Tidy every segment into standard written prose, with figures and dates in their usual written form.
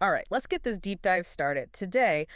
All right, let's get this deep dive started. Today,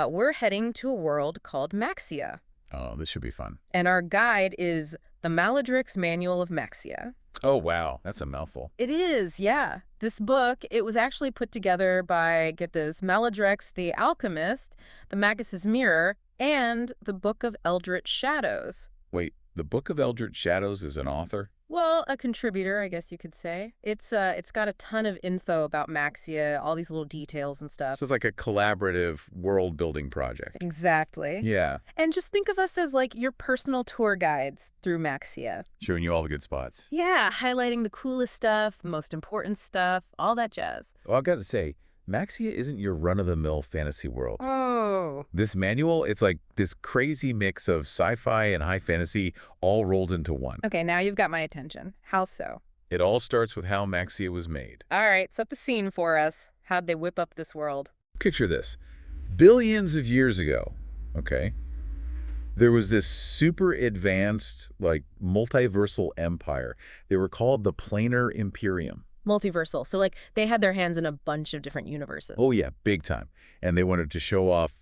we're heading to a world called Maxxia, Oh, this should be fun. and our guide is the Malidrex Manual of Maxxia. Oh, wow. That's a mouthful. It is, yeah. This book, it was actually put together by, get this, Malidrex the Alchemist, the Magus' Mirror, and the Book of Eldritch Shadows. Wait, the Book of Eldritch Shadows is an author? Well, a contributor, I guess you could say. It's got a ton of info about Maxxia, all these little details and stuff. So it's like a collaborative world-building project. Exactly. Yeah, And just think of us as like your personal tour guides through Maxxia. showing you all the good spots. Yeah, highlighting the coolest stuff, the most important stuff, all that jazz. Well, I've got to say, Maxxia isn't your run-of-the-mill fantasy world. Oh. This manual, it's like this crazy mix of sci-fi and high fantasy all rolled into one. Okay, now you've got my attention. How so? It all starts with how Maxxia was made. All right, set the scene for us. How'd they whip up this world? Picture this. Billions of years ago, okay, there was this super advanced, like, multiversal empire. They were called the Planar Imperium. Multiversal. So, like, they had their hands in a bunch of different universes. Oh, yeah, big time. And they wanted to show off,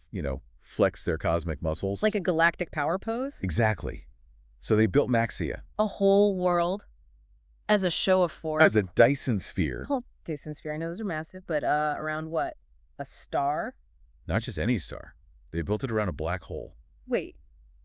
flex their cosmic muscles. Like a galactic power pose? Exactly. So they built Maxxia A whole world as a show of force? as a Dyson sphere. Whole Dyson sphere. I know those are massive, but around what? A star? Not just any star. They built it around a black hole. Wait,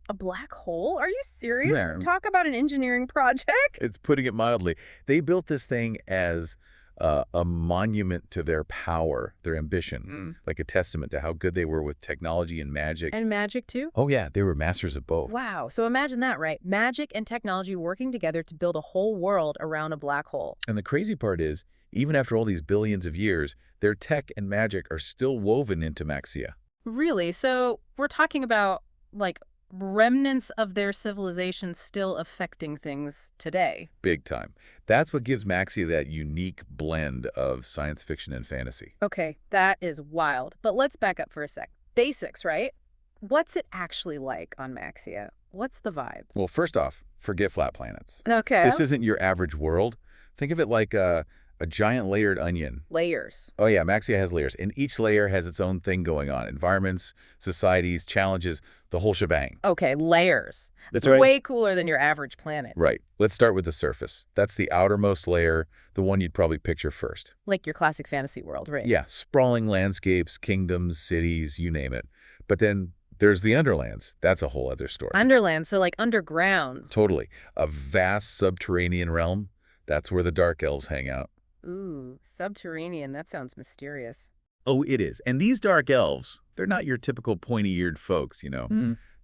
a black hole? Are you serious? Yeah. Talk about an engineering project? It's putting it mildly. They built this thing as a monument to their power, their ambition, like a testament to how good they were with technology and magic. And magic, too? Oh, yeah, they were masters of both. Wow. So imagine that, right? Magic and technology working together to build a whole world around a black hole. And the crazy part is, even after all these billions of years, their tech and magic are still woven into Maxxia. Really? So we're talking about, like, remnants of their civilization still affecting things today. Big time. That's what gives Maxxia that unique blend of science fiction and fantasy. Okay, that is wild. But let's back up for a sec. Basics, right? What's it actually like on Maxxia? What's the vibe? Well, first off, forget flat planets. Okay. This isn't your average world. Think of it like a giant layered onion. Layers. Oh, yeah, Maxxia has layers, and each layer has its own thing going on. Environments, societies, challenges, the whole shebang. Okay, layers. That's right. Way cooler than your average planet. Right. Let's start with the surface. That's the outermost layer, the one you'd probably picture first. Like your classic fantasy world, right? Yeah, sprawling landscapes, kingdoms, cities, you name it. But then there's the underlands. That's a whole other story. Underland, so like underground. Totally. A vast subterranean realm. That's where the dark elves hang out. Ooh, subterranean. That sounds mysterious. Oh, it is. And these dark elves, they're not your typical pointy-eared folks,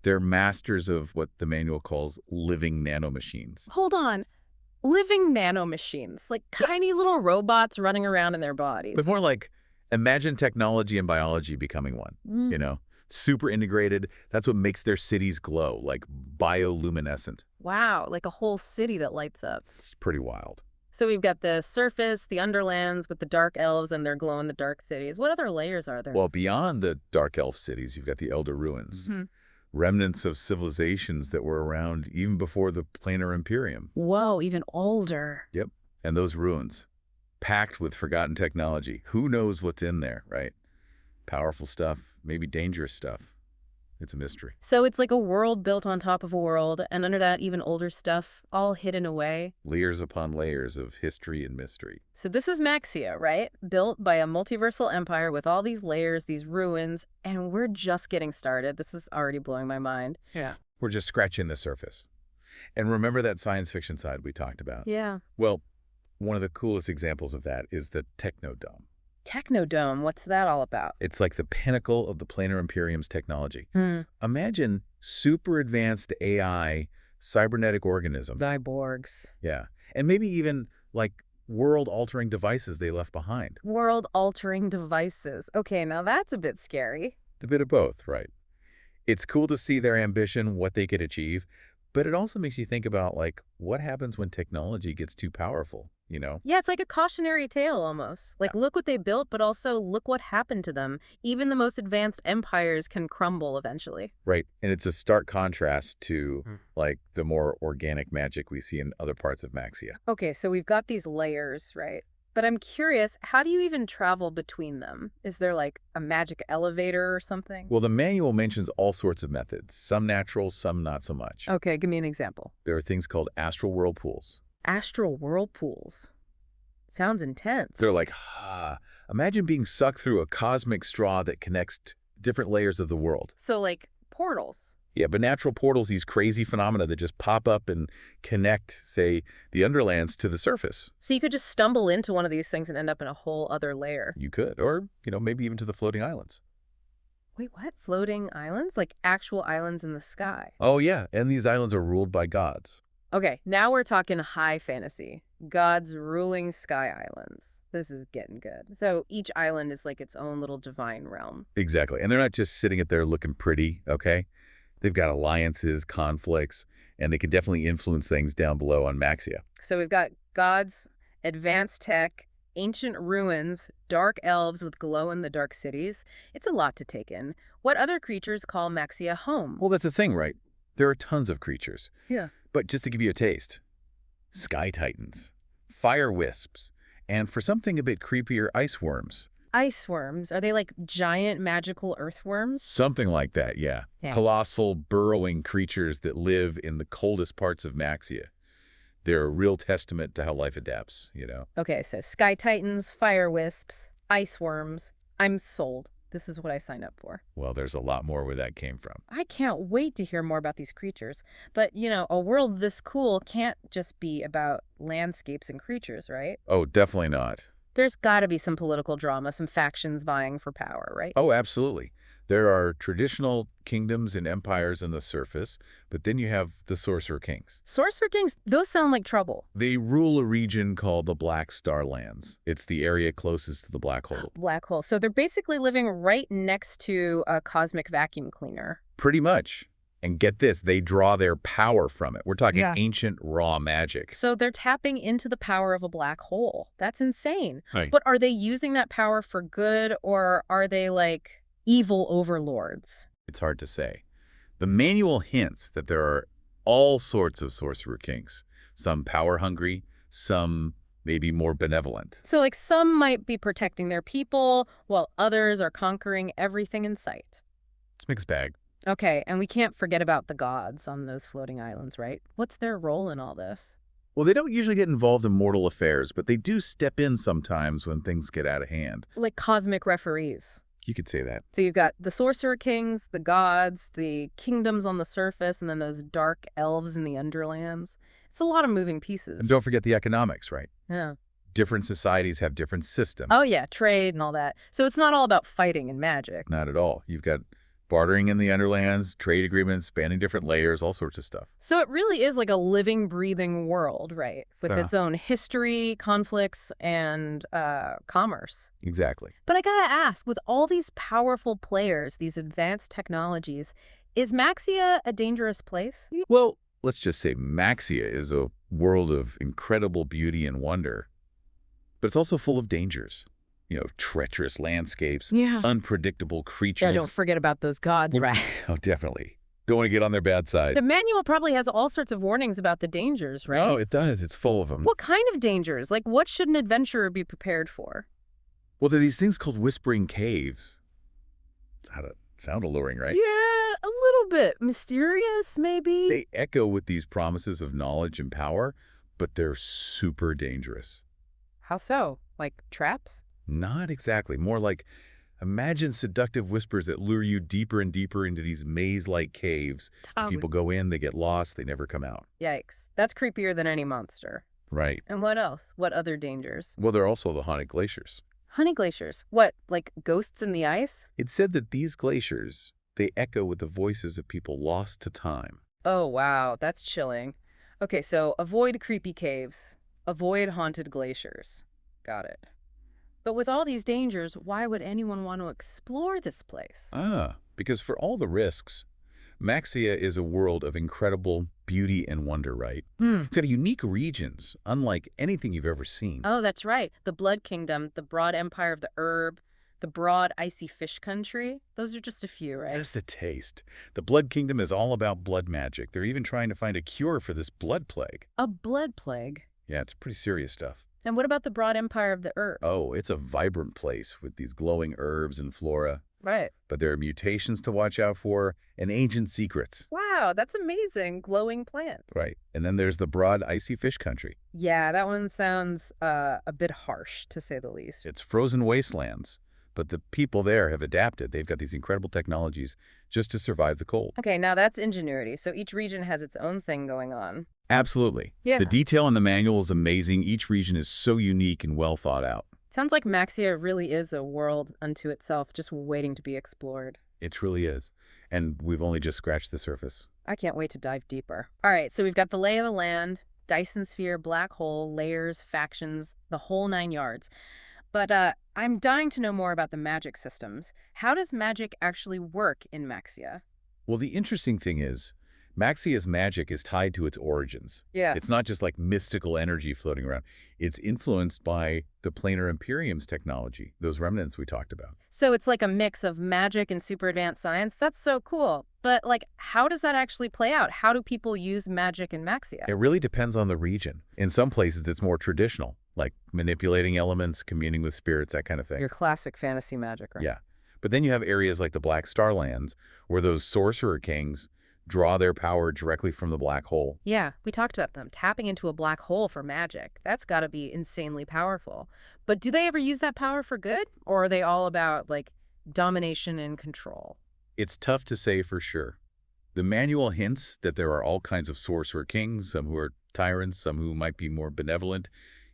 They're masters of what the manual calls living nanomachines. Hold on. Living nanomachines, like tiny little robots running around in their bodies. But more like, imagine technology and biology becoming one, Super integrated. That's what makes their cities glow, like bioluminescent. Wow, like a whole city that lights up. It's pretty wild. So we've got the surface, the underlands with the dark elves and their glow-in-the-dark cities. What other layers are there? Well, beyond the dark elf cities, you've got the Elder Ruins. Remnants of civilizations that were around even before the Planar Imperium. Whoa, even older. Yep. And those ruins, packed with forgotten technology. Who knows what's in there, right? Powerful stuff, maybe dangerous stuff. It's a mystery. So it's like a world built on top of a world, and under that, even older stuff, all hidden away. Layers upon layers of history and mystery. So this is Maxxia, right? Built by a multiversal empire with all these layers, these ruins, and we're just getting started. This is already blowing my mind. Yeah. We're just scratching the surface. And remember that science fiction side we talked about? Yeah. Well, one of the coolest examples of that is the Technodome. Technodome, what's that all about? It's like the pinnacle of the Planar Imperium's technology. Imagine super advanced AI, cybernetic organisms. Cyborgs. Yeah. And maybe even like world-altering devices they left behind. World-altering devices. Okay, now that's a bit scary. A bit of both, right? It's cool to see their ambition, what they could achieve, but it also makes you think about, like, what happens when technology gets too powerful, Yeah, it's like a cautionary tale almost. Like, look what they built, but also look what happened to them. Even the most advanced empires can crumble eventually. Right. And it's a stark contrast to, like, the more organic magic we see in other parts of Maxxia. Okay, so we've got these layers, right? But I'm curious, how do you even travel between them? Is there like a magic elevator or something? Well, the manual mentions all sorts of methods, some natural, some not so much. Okay, give me an example. There are things called astral whirlpools. Astral whirlpools. Sounds intense. They're like, imagine being sucked through a cosmic straw that connects different layers of the world. So like portals. Yeah, but natural portals, these crazy phenomena that just pop up and connect, say, the underlands to the surface. So you could just stumble into one of these things and end up in a whole other layer. You could, or, maybe even to the floating islands. Wait, what? Floating islands? Like actual islands in the sky? Oh, yeah, and these islands are ruled by gods. Okay, now we're talking high fantasy. Gods ruling sky islands. This is getting good. So each island is like its own little divine realm. Exactly, and they're not just sitting it there looking pretty, okay? They've got alliances, conflicts, and they can definitely influence things down below on Maxxia. So we've got gods, advanced tech, ancient ruins, dark elves with glow-in-the-dark cities. It's a lot to take in. What other creatures call Maxxia home? Well, that's the thing, right? There are tons of creatures. Yeah. But just to give you a taste, sky titans, fire wisps, and for something a bit creepier, ice worms. Ice worms. Are they like giant magical earthworms? Something like that, yeah. Colossal, burrowing creatures that live in the coldest parts of Maxxia. They're a real testament to how life adapts, Okay, so sky titans, fire wisps, ice worms. I'm sold. This is what I signed up for. Well, there's a lot more where that came from. I can't wait to hear more about these creatures. But, a world this cool can't just be about landscapes and creatures, right? Oh, definitely not. There's got to be some political drama, some factions vying for power, right? Oh, absolutely. There are traditional kingdoms and empires on the surface, but then you have the Sorcerer Kings. Sorcerer Kings, those sound like trouble. They rule a region called the Black Star Lands. It's the area closest to the black hole. Black hole. So they're basically living right next to a cosmic vacuum cleaner. Pretty much. And get this, they draw their power from it. We're talking ancient raw magic. So they're tapping into the power of a black hole. That's insane. Right. But are they using that power for good, or are they like evil overlords? It's hard to say. The manual hints that there are all sorts of Sorcerer Kings. Some power-hungry, some maybe more benevolent. So like some might be protecting their people, while others are conquering everything in sight. It's a mixed bag. Okay, and we can't forget about the gods on those floating islands, right? What's their role in all this? Well, they don't usually get involved in mortal affairs, but they do step in sometimes when things get out of hand. Like cosmic referees. You could say that. So you've got the Sorcerer Kings, the gods, the kingdoms on the surface, and then those dark elves in the underlands. It's a lot of moving pieces. And don't forget the economics, right? Yeah. Different societies have different systems. Oh, yeah, trade and all that. So it's not all about fighting and magic. Not at all. You've got bartering in the underlands, trade agreements spanning different layers, all sorts of stuff. So it really is like a living, breathing world, right? With its own history, conflicts, and commerce. Exactly. But I gotta ask, with all these powerful players, these advanced technologies, is Maxxia a dangerous place? Well, let's just say Maxxia is a world of incredible beauty and wonder, but it's also full of dangers. Treacherous landscapes, unpredictable creatures. Yeah, don't forget about those gods, right? Oh, definitely. Don't want to get on their bad side. The manual probably has all sorts of warnings about the dangers, right? Oh, it does. It's full of them. What kind of dangers? Like, what should an adventurer be prepared for? Well, there are these things called whispering caves. It's how to sound alluring, right? Yeah, a little bit. Mysterious, maybe? They echo with these promises of knowledge and power, but they're super dangerous. How so? Like traps? Not exactly. More like, imagine seductive whispers that lure you deeper and deeper into these maze-like caves. People go in, they get lost, they never come out. Yikes. That's creepier than any monster. Right. And what else? What other dangers? Well, there are also the haunted glaciers. Honey glaciers? What, like ghosts in the ice? It's said that these glaciers, they echo with the voices of people lost to time. Oh, wow. That's chilling. Okay, so avoid creepy caves. Avoid haunted glaciers. Got it. But with all these dangers, why would anyone want to explore this place? Because for all the risks, Maxxia is a world of incredible beauty and wonder, right? It's got unique regions, unlike anything you've ever seen. Oh, that's right. The Blood Kingdom, the broad empire of the herb, the broad icy fish country. Those are just a few, right? Just a taste. The Blood Kingdom is all about blood magic. They're even trying to find a cure for this blood plague. A blood plague? Yeah, it's pretty serious stuff. And what about the broad empire of the earth? Oh, it's a vibrant place with these glowing herbs and flora, Right. but there are mutations to watch out for and ancient secrets. Wow, that's amazing. Glowing plants. Right. And then there's the broad icy fish country. Yeah, that one sounds a bit harsh, to say the least. It's frozen wastelands, but the people there have adapted. They've got these incredible technologies just to survive the cold. Okay, now that's ingenuity. So each region has its own thing going on. Absolutely. Yeah. The detail in the manual is amazing. Each region is so unique and well thought out. Sounds like Maxxia really is a world unto itself, just waiting to be explored. It truly is. And we've only just scratched the surface. I can't wait to dive deeper. All right, so we've got the lay of the land, Dyson sphere, black hole, layers, factions, the whole 9 yards. But I'm dying to know more about the magic systems. How does magic actually work in Maxxia? Well, the interesting thing is, Maxia's magic is tied to its origins. Yeah. It's not just like mystical energy floating around. It's influenced by the planar Imperium's technology, those remnants we talked about. So it's like a mix of magic and super advanced science? That's so cool. But, like, how does that actually play out? How do people use magic in Maxxia? It really depends on the region. In some places, it's more traditional, like manipulating elements, communing with spirits, that kind of thing. Your classic fantasy magic, right? Yeah. But then you have areas like the Black Star Lands, where those sorcerer kings draw their power directly from the black hole. Yeah, we talked about them. Tapping into a black hole for magic. That's got to be insanely powerful. But do they ever use that power for good? Or are they all about, like, domination and control? It's tough to say for sure. The manual hints that there are all kinds of sorcerer kings, some who are tyrants, some who might be more benevolent,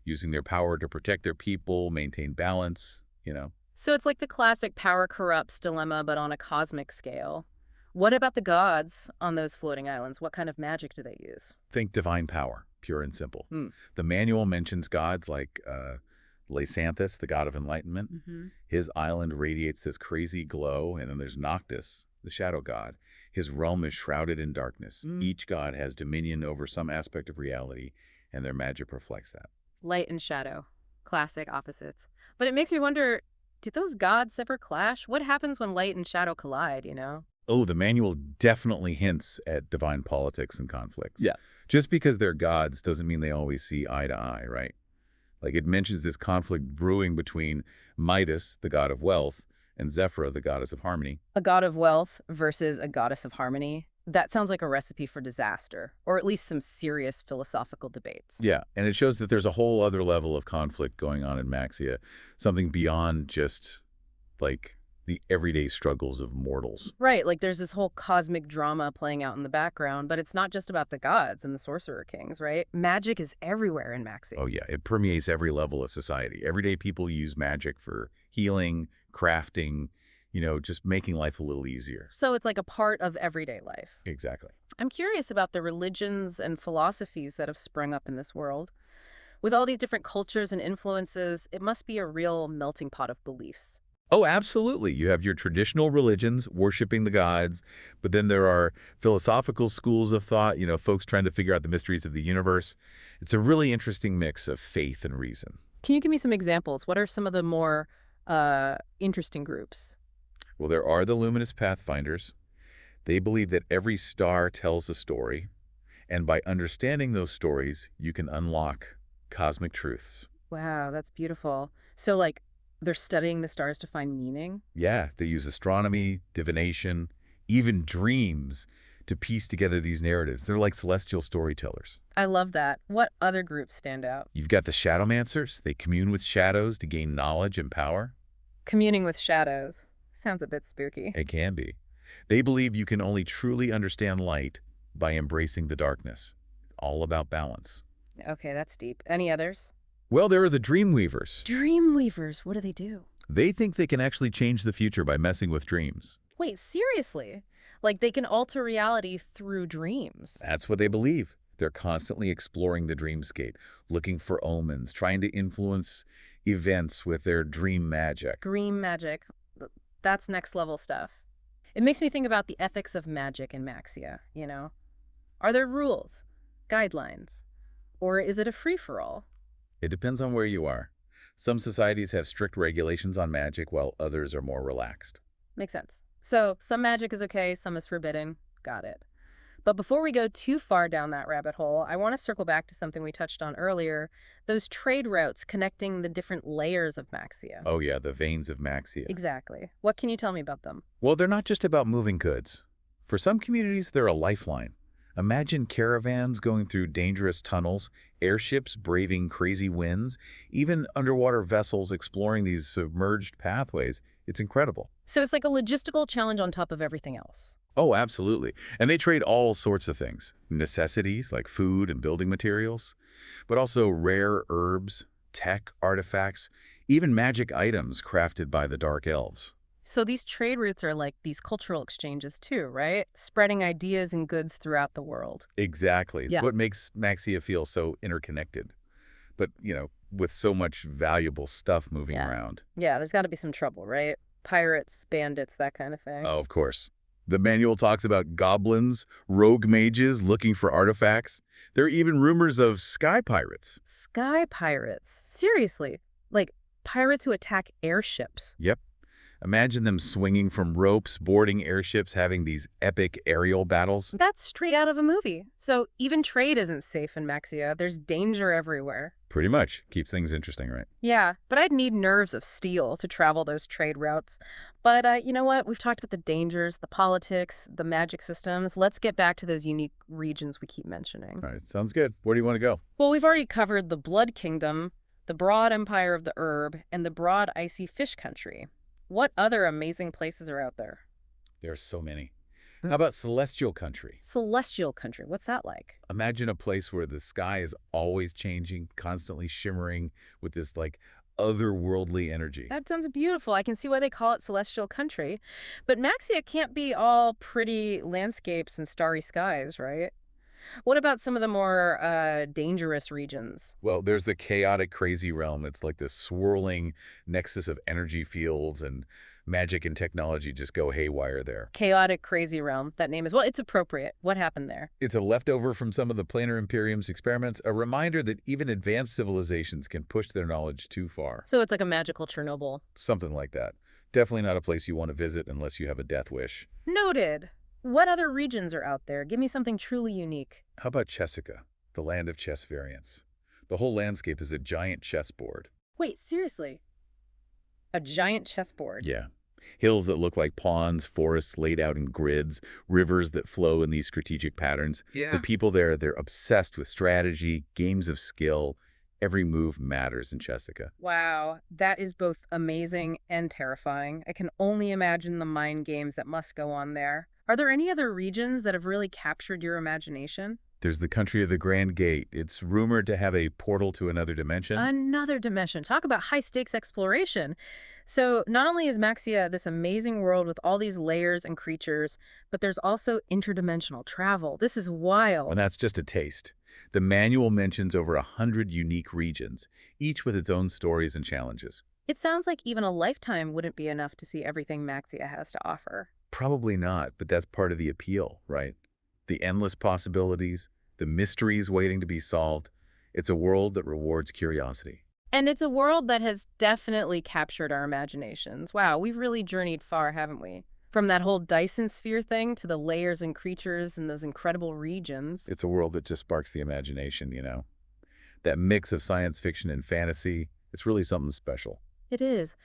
using their power to protect their people, maintain balance, you know. So it's like the classic power corrupts dilemma, but on a cosmic scale. What about the gods on those floating islands? What kind of magic do they use? Think divine power, pure and simple. Hmm. The manual mentions gods like Lysanthus, the god of enlightenment. Mm-hmm. His island radiates this crazy glow, and then there's Noctis, the shadow god. His realm is shrouded in darkness. Each god has dominion over some aspect of reality, and their magic reflects that. Light and shadow. Classic opposites. But it makes me wonder, did those gods ever clash? What happens when light and shadow collide, you know? Oh, the manual definitely hints at divine politics and conflicts. Yeah. Just because they're gods doesn't mean they always see eye to eye, right? Like it mentions this conflict brewing between Midas, the god of wealth, and Zephyra, the goddess of harmony. A god of wealth versus a goddess of harmony. That sounds like a recipe for disaster, or at least some serious philosophical debates. Yeah, and it shows that there's a whole other level of conflict going on in Maxxia, something beyond just, like, the everyday struggles of mortals. Right, like there's this whole cosmic drama playing out in the background, but it's not just about the gods and the sorcerer kings, right? Magic is everywhere in Maxxia. Oh yeah, it permeates every level of society. Everyday people use magic for healing, crafting, you know, just making life a little easier. So it's like a part of everyday life. Exactly. I'm curious about the religions and philosophies that have sprung up in this world. With all these different cultures and influences, it must be a real melting pot of beliefs. Oh, absolutely. You have your traditional religions worshiping the gods, but then there are philosophical schools of thought, you know, folks trying to figure out the mysteries of the universe. It's a really interesting mix of faith and reason. Can you give me some examples? What are some of the more interesting groups? Well, there are the luminous pathfinders. They believe that every star tells a story, and by understanding those stories, you can unlock cosmic truths. Wow, that's beautiful. So, like, they're studying the stars to find meaning? Yeah, they use astronomy, divination, even dreams to piece together these narratives. They're like celestial storytellers. I love that. What other groups stand out? You've got the shadowmancers. They commune with shadows to gain knowledge and power. Communing with shadows. Sounds a bit spooky. It can be. They believe you can only truly understand light by embracing the darkness. It's all about balance. Okay, that's deep. Any others? Well, there are the Dreamweavers. Dreamweavers, what do they do? They think they can actually change the future by messing with dreams. Wait, seriously? Like they can alter reality through dreams? That's what they believe. They're constantly exploring the dreamscape, looking for omens, trying to influence events with their dream magic. Dream magic. That's next level stuff. It makes me think about the ethics of magic in Maxxia, you know? Are there rules? Guidelines? Or is it a free-for-all? It depends on where you are. Some societies have strict regulations on magic, while others are more relaxed. Makes sense. So some magic is okay, some is forbidden. Got it. But before we go too far down that rabbit hole, I want to circle back to something we touched on earlier, those trade routes connecting the different layers of Maxia. Oh yeah, the veins of Maxia. Exactly. What can you tell me about them? Well, they're not just about moving goods. For some communities, they're a lifeline. Imagine caravans going through dangerous tunnels, airships braving crazy winds, even underwater vessels exploring these submerged pathways. It's incredible. So it's like a logistical challenge on top of everything else. Oh, absolutely. And they trade all sorts of things. Necessities like food and building materials, but also rare herbs, tech artifacts, even magic items crafted by the Dark Elves. So these trade routes are like these cultural exchanges too, right? Spreading ideas and goods throughout the world. Exactly. It's Yeah. what makes Maxia feel so interconnected. But, with so much valuable stuff moving Yeah. around. Yeah, there's got to be some trouble, right? Pirates, bandits, that kind of thing. Oh, of course. The manual talks about goblins, rogue mages looking for artifacts. There are even rumors of sky pirates. Sky pirates. Seriously. Like pirates who attack airships. Yep. Imagine them swinging from ropes, boarding airships, having these epic aerial battles. That's straight out of a movie. So even trade isn't safe in Maxia. There's danger everywhere. Pretty much. Keeps things interesting, right? Yeah, but I'd need nerves of steel to travel those trade routes. But you know what? We've talked about the dangers, the politics, the magic systems. Let's get back to those unique regions we keep mentioning. All right, sounds good. Where do you want to go? Well, we've already covered the Blood Kingdom, the broad empire of the herb, and the broad icy fish country. What other amazing places are out there? There are so many. How about celestial country? Celestial country, what's that like? Imagine a place where the sky is always changing, constantly shimmering with this otherworldly energy. That sounds beautiful. I can see why they call it celestial country. But Maxia can't be all pretty landscapes and starry skies, right? What about some of the more dangerous regions? Well, there's the chaotic, crazy realm. It's like this swirling nexus of energy fields, and magic and technology just go haywire there. Chaotic Crazy Realm. That name is, well, it's appropriate. What happened there? It's a leftover from some of the Planar Imperium's experiments, a reminder that even advanced civilizations can push their knowledge too far. So it's like a magical Chernobyl. Something like that. Definitely not a place you want to visit unless you have a death wish. Noted. What other regions are out there? Give me something truly unique. How about Chessica, the land of chess variants? The whole landscape is a giant chessboard. Wait, seriously? A giant chessboard? Yeah. Hills that look like pawns, forests laid out in grids, rivers that flow in these strategic patterns. Yeah. The people there, they're obsessed with strategy, games of skill. Every move matters in Chessica. Wow, that is both amazing and terrifying. I can only imagine the mind games that must go on there. Are there any other regions that have really captured your imagination? There's the country of the Grand Gate. It's rumored to have a portal to another dimension. Another dimension. Talk about high-stakes exploration. So not only is Maxia this amazing world with all these layers and creatures, but there's also interdimensional travel. This is wild. And that's just a taste. The manual mentions over 100 unique regions, each with its own stories and challenges. It sounds like even a lifetime wouldn't be enough to see everything Maxia has to offer. Probably not, but that's part of the appeal, right? The endless possibilities, the mysteries waiting to be solved. It's a world that rewards curiosity. And it's a world that has definitely captured our imaginations. Wow, we've really journeyed far, haven't we? From that whole Dyson sphere thing to the layers and creatures in those incredible regions. It's a world that just sparks the imagination, That mix of science fiction and fantasy, it's really something special. It is.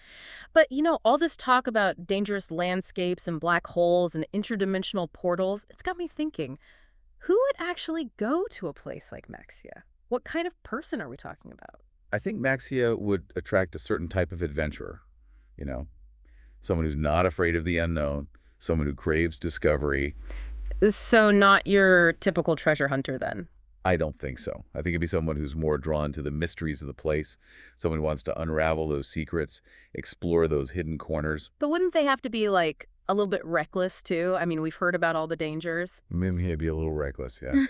But, all this talk about dangerous landscapes and black holes and interdimensional portals, it's got me thinking, who would actually go to a place like Maxia? What kind of person are we talking about? I think Maxia would attract a certain type of adventurer, you know, someone who's not afraid of the unknown, someone who craves discovery. So not your typical treasure hunter, then? I don't think so. I think it'd be someone who's more drawn to the mysteries of the place, someone who wants to unravel those secrets, explore those hidden corners. But wouldn't they have to be, like, a little bit reckless, too? I mean, we've heard about all the dangers. Maybe he'd be a little reckless, yeah.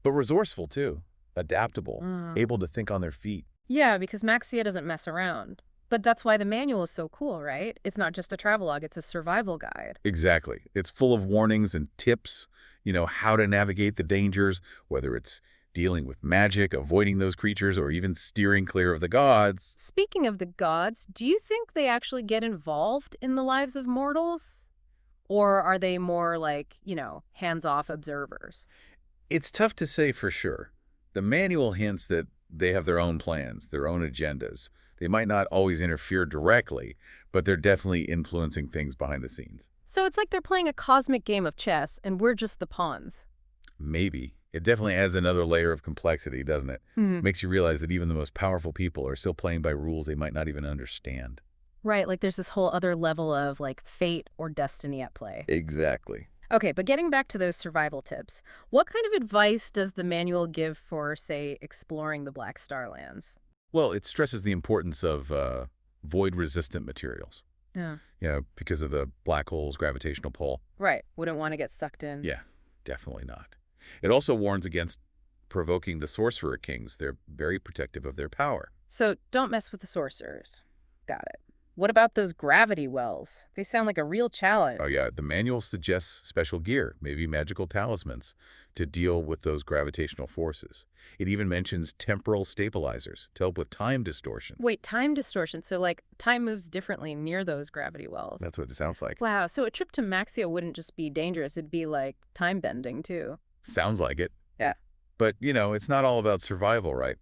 But resourceful, too. Adaptable, Mm. able to think on their feet. Yeah, because Maxia doesn't mess around. But that's why the manual is so cool, right? It's not just a travelogue, it's a survival guide. Exactly. It's full of warnings and tips, how to navigate the dangers, whether it's dealing with magic, avoiding those creatures, or even steering clear of the gods. Speaking of the gods, do you think they actually get involved in the lives of mortals? Or are they more like, hands-off observers? It's tough to say for sure. The manual hints that they have their own plans, their own agendas. They might not always interfere directly, but they're definitely influencing things behind the scenes. So it's like they're playing a cosmic game of chess, and we're just the pawns. Maybe. It definitely adds another layer of complexity, doesn't it? Hmm. Makes you realize that even the most powerful people are still playing by rules they might not even understand. Right, like there's this whole other level of like fate or destiny at play. Exactly. Okay, but getting back to those survival tips, what kind of advice does the manual give for, say, exploring the Black Star lands? Well, it stresses the importance of void-resistant materials, Yeah. because of the black hole's gravitational pull. Right, wouldn't want to get sucked in. Yeah, definitely not. It also warns against provoking the Sorcerer Kings. They're very protective of their power. So don't mess with the sorcerers. Got it. What about those gravity wells? They sound like a real challenge. Oh yeah, the manual suggests special gear, maybe magical talismans, to deal with those gravitational forces. It even mentions temporal stabilizers to help with time distortion. Wait, time distortion. So, like, time moves differently near those gravity wells. That's what it sounds like. Wow, so a trip to Maxxia wouldn't just be dangerous, it'd be like time bending, too. Sounds like it. Yeah. But, it's not all about survival, right?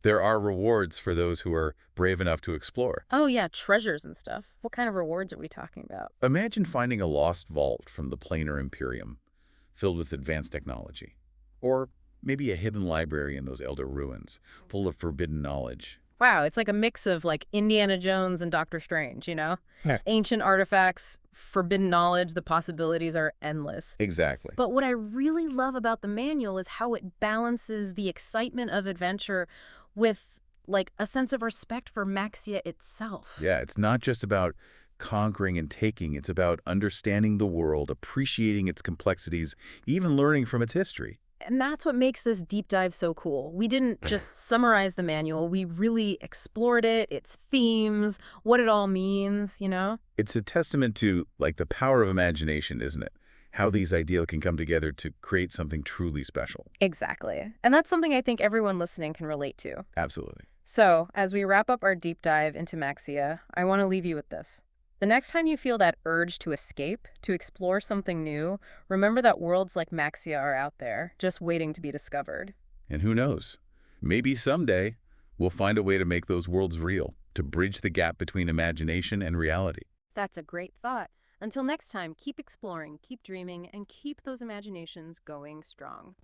There are rewards for those who are brave enough to explore. Oh, yeah, treasures and stuff. What kind of rewards are we talking about? Imagine finding a lost vault from the Planar Imperium, filled with advanced technology. Or maybe a hidden library in those elder ruins, full of forbidden knowledge. Wow, it's like a mix of like Indiana Jones and Doctor Strange, you know? Yeah. Ancient artifacts, forbidden knowledge, the possibilities are endless. Exactly. But what I really love about the manual is how it balances the excitement of adventure with like a sense of respect for Maxia itself. Yeah, it's not just about conquering and taking. It's about understanding the world, appreciating its complexities, even learning from its history. And that's what makes this deep dive so cool. We didn't just summarize the manual, we really explored it, its themes, what it all means, you know? It's a testament to, the power of imagination, isn't it? How these ideas can come together to create something truly special. Exactly. And that's something I think everyone listening can relate to. Absolutely. So, as we wrap up our deep dive into Maxia, I want to leave you with this. The next time you feel that urge to escape, to explore something new, remember that worlds like Maxia are out there, just waiting to be discovered. And who knows? Maybe someday we'll find a way to make those worlds real, to bridge the gap between imagination and reality. That's a great thought. Until next time, keep exploring, keep dreaming, and keep those imaginations going strong.